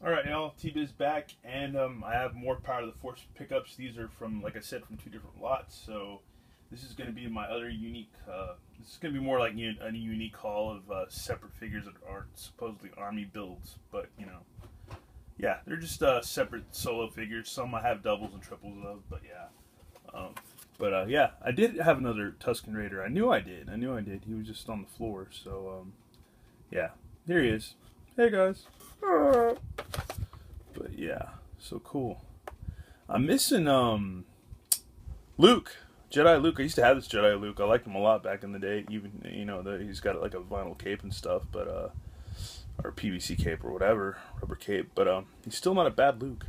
Alright, y'all, T-Biz back, and I have more Power to the Force pickups. These are from, like I said, from two different lots, so this is going to be my other unique, this is going to be more like a unique haul of separate figures that aren't supposedly Army builds, but, you know, yeah, they're just separate solo figures. Some I have doubles and triples of, but yeah. Yeah, I did have another Tusken Raider. I knew I did. He was just on the floor, so, yeah, here he is. Hey, guys. But yeah, so cool. I'm missing Luke, Jedi Luke. I used to have this Jedi Luke. I liked him a lot back in the day. Even he's got like a vinyl cape and stuff, but or PVC cape or whatever, rubber cape. But he's still not a bad Luke.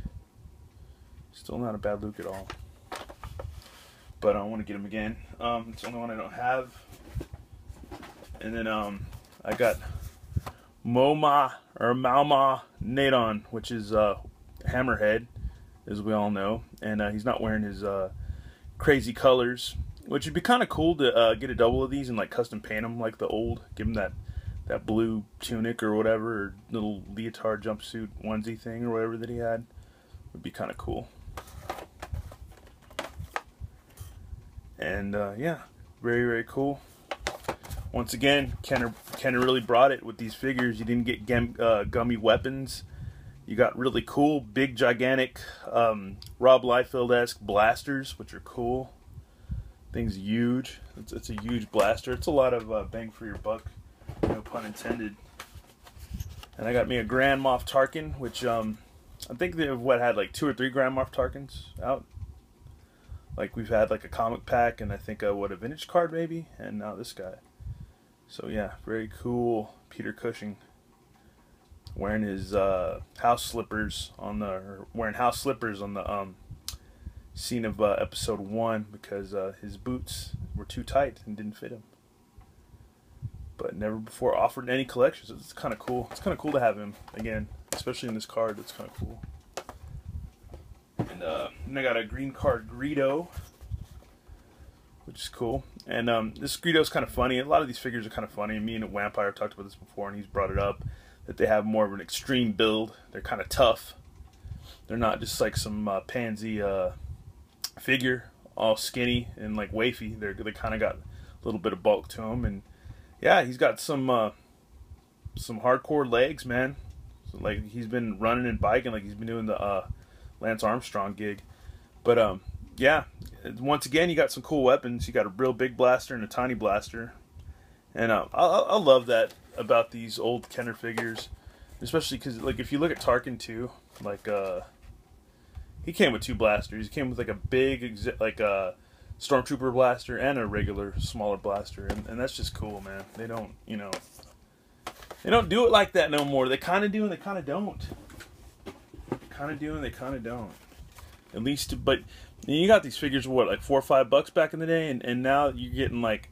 Still not a bad Luke at all. But I want to get him again. It's the only one I don't have. And then I got Mauma Nadon, which is Hammerhead, as we all know, and he's not wearing his crazy colors, which would be kind of cool to get a double of these and like custom paint them like the old, give him that blue tunic or whatever, or little leotard jumpsuit onesie thing or whatever that he had. Would be kind of cool. And yeah, very, very cool. Once again, Kenner really brought it with these figures. You didn't get gummy weapons. You got really cool, big, gigantic Rob Liefeld-esque blasters, which are cool. Thing's huge. It's a huge blaster. It's a lot of bang for your buck, no pun intended. And I got me a Grand Moff Tarkin, which I think they've had like 2 or 3 Grand Moff Tarkins out. Like we've had like a comic pack, and I think a vintage card maybe, and now this guy. So yeah, very cool. Peter Cushing wearing his house slippers on the scene of episode 1 because his boots were too tight and didn't fit him. But never before offered in any collections. It's kind of cool. It's kind of cool to have him again, especially in this card. It's kind of cool. And then I got a green card Greedo, which is cool. And this Greedo's kind of funny. A lot of these figures are kind of funny. Me and Vampire have talked about this before, and he's brought it up, that they have more of an extreme build. They're kind of tough. They're not just like some pansy figure, all skinny and like wafy. They kind of got a little bit of bulk to them. And yeah, he's got some hardcore legs, man. So, like he's been running and biking like he's been doing the Lance Armstrong gig. But yeah, once again, you got some cool weapons. You got a real big blaster and a tiny blaster. And I love that about these old Kenner figures. Especially because, like, if you look at Tarkin too, like, he came with 2 blasters. He came with, like, a big, Stormtrooper blaster and a regular, smaller blaster. And that's just cool, man. They don't, they don't do it like that no more. They kind of do and they kind of don't. They kind of do and they kind of don't. At least, but you got these figures, what, like $4 or $5 back in the day, and now you're getting like,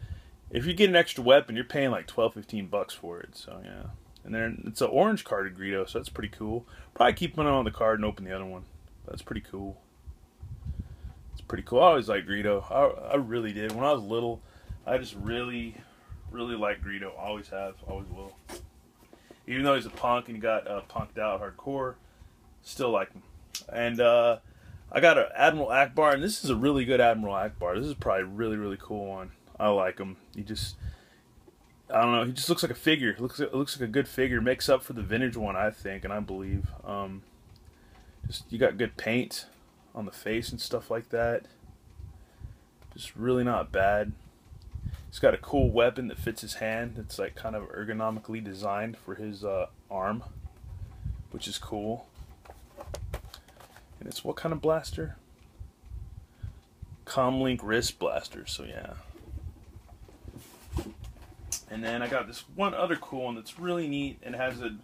if you get an extra weapon, you're paying like $12-15 for it. So yeah, and then it's an orange carded Greedo, so that's pretty cool. Probably keep one on the card and open the other one. That's pretty cool. It's pretty cool. I always liked Greedo. I really did. When I was little, I just really, really liked Greedo. Always have, always will. Even though he's a punk and he got punked out hardcore, still like him. And I got an Admiral Ackbar, and this is a really good Admiral Ackbar. This is probably a really, really cool one. I like him. He just, I don't know, he just looks like a figure. It looks like a good figure. Makes up for the vintage one, I think, and I believe. Just, you got good paint on the face and stuff like that. Just really not bad. He's got a cool weapon that fits his hand. It's like kind of ergonomically designed for his arm, which is cool. And it's what kind of blaster? Comlink wrist blaster, so yeah. And then I got this one other cool one that's really neat and has a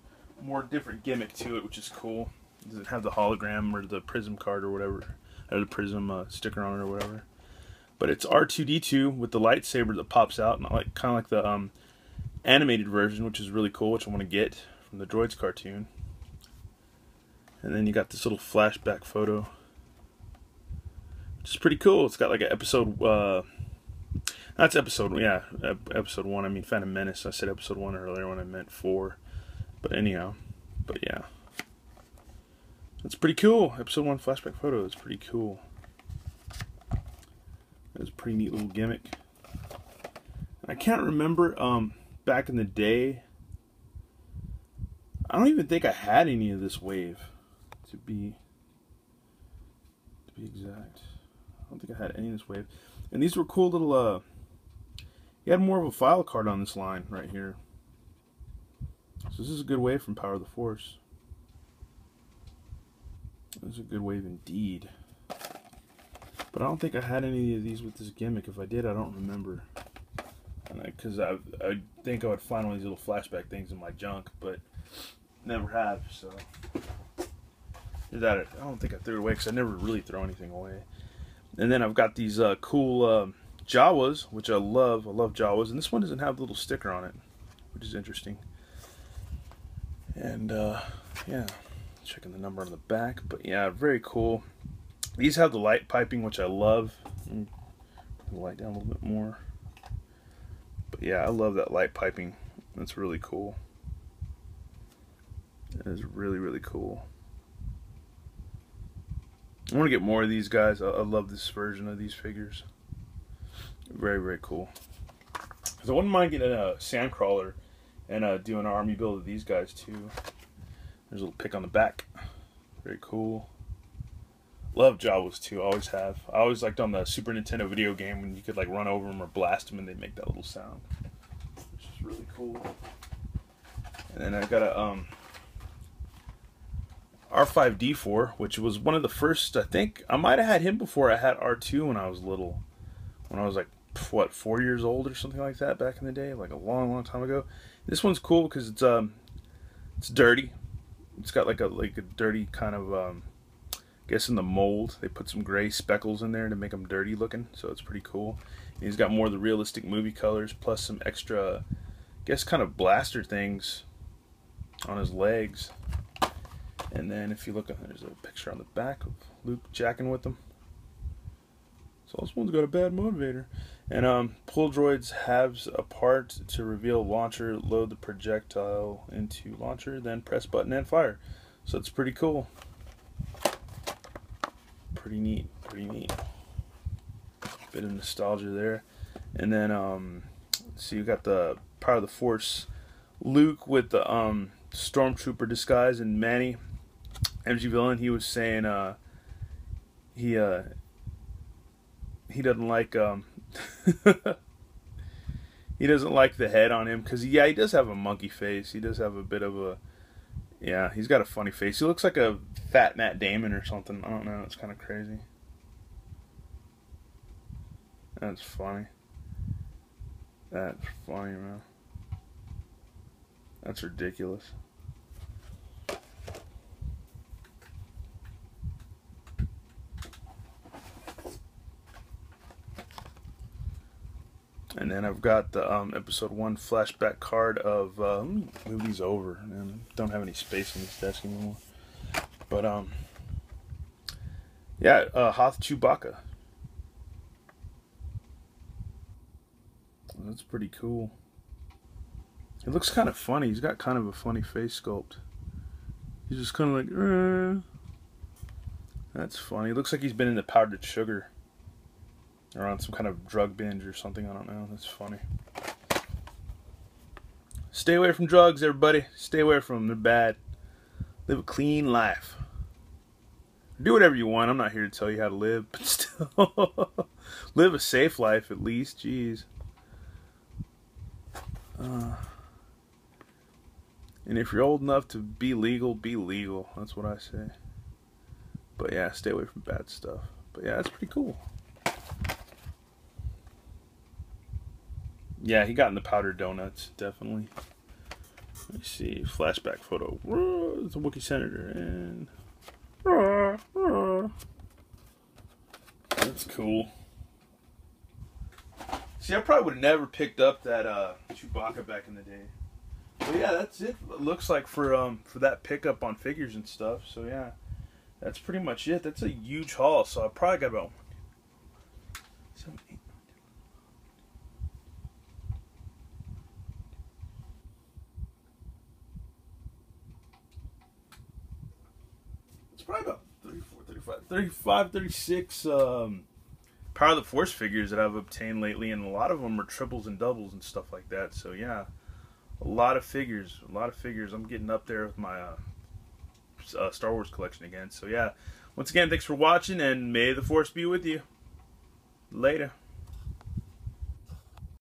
more different gimmick to it, which is cool. It doesn't have the hologram or the prism card or whatever, or the prism sticker on it or whatever. But it's R2-D2 with the lightsaber that pops out, not like kind of like the animated version, which is really cool, which I want to get from the Droids cartoon. And then you got this little flashback photo, which is pretty cool. It's got like an episode, that's episode 1. I mean Phantom Menace. I said episode 1 earlier when I meant 4. But anyhow, but yeah. That's pretty cool. Episode 1 flashback photo. It's pretty cool. It's a pretty neat little gimmick. I can't remember back in the day. I don't even think I had any of this wave, to be exact. I don't think I had any of this wave. And these were cool little you had more of a file card on this line right here. So this is a good wave from Power of the Force. This is a good wave indeed. But I don't think I had any of these with this gimmick. If I did, I don't remember. Because I think I would find one of these little flashback things in my junk, but never have. So that I don't think I threw it away because I never really throw anything away. And then I've got these cool Jawas, which I love. I love Jawas, and this one doesn't have a little sticker on it, which is interesting. And yeah, checking the number on the back, but yeah, very cool. These have the light piping, which I love. Bring the light down a little bit more. But yeah, I love that light piping. That's really cool. That is really, really cool. I want to get more of these guys. I love this version of these figures. Very, very cool. So I wouldn't mind getting a Sandcrawler and doing an army build of these guys too. There's a little pic on the back. Very cool. Love Jawas too. Always have. I always liked on the Super Nintendo video game when you could like run over them or blast them and they make that little sound, which is really cool. And then I got a R5D4, which was one of the first. I think I might have had him before I had R2 when I was little. When I was like, what, 4 years old or something like that back in the day, like a long, long time ago. This one's cool because it's dirty. It's got like a dirty kind of I guess in the mold they put some gray speckles in there to make them dirty looking, so it's pretty cool. And he's got more of the realistic movie colors plus some extra, I guess, kind of blaster things on his legs. And then if you look, there's a picture on the back of Luke jacking with them. So this one's got a bad motivator. And pull droids halves apart to reveal launcher, load the projectile into launcher, then press button and fire. So it's pretty cool. Pretty neat, pretty neat. Bit of nostalgia there. And then so you got the Power of the Force Luke with the Stormtrooper disguise, and Manny, MG Villain, he was saying he doesn't like he doesn't like the head on him because yeah, he does have a monkey face. He does have a bit of a, yeah, he's got a funny face. He looks like a fat Matt Damon or something. I don't know. It's kind of crazy. That's funny. That's funny, man. That's ridiculous. And then I've got the episode 1 flashback card of let me move these over, man. I don't have any space on this desk anymore. But yeah, Hoth Chewbacca. That's pretty cool. It looks kind of funny. He's got kind of a funny face sculpt. He's just kind of like, That's funny. It looks like he's been into powdered sugar. Or on some kind of drug binge or something. I don't know. That's funny. Stay away from drugs, everybody. Stay away from them. They're bad. Live a clean life. Do whatever you want. I'm not here to tell you how to live, but still, live a safe life at least. Jeez. And if you're old enough to be legal, be legal. That's what I say. But yeah, stay away from bad stuff. But yeah, that's pretty cool. Yeah, he got in the powdered donuts, definitely. Let me see, flashback photo. It's a Wookiee senator, and that's cool. See, I probably would have never picked up that Chewbacca back in the day. But yeah, that's it. It looks like for that pickup on figures and stuff. So yeah, that's pretty much it. That's a huge haul. So I probably got about 7, 8. probably about 34, 35, 36 Power of the Force figures that I've obtained lately, and a lot of them are triples and doubles and stuff like that. So yeah, a lot of figures, I'm getting up there with my Star Wars collection again. So yeah, once again, thanks for watching, and may the Force be with you. Later.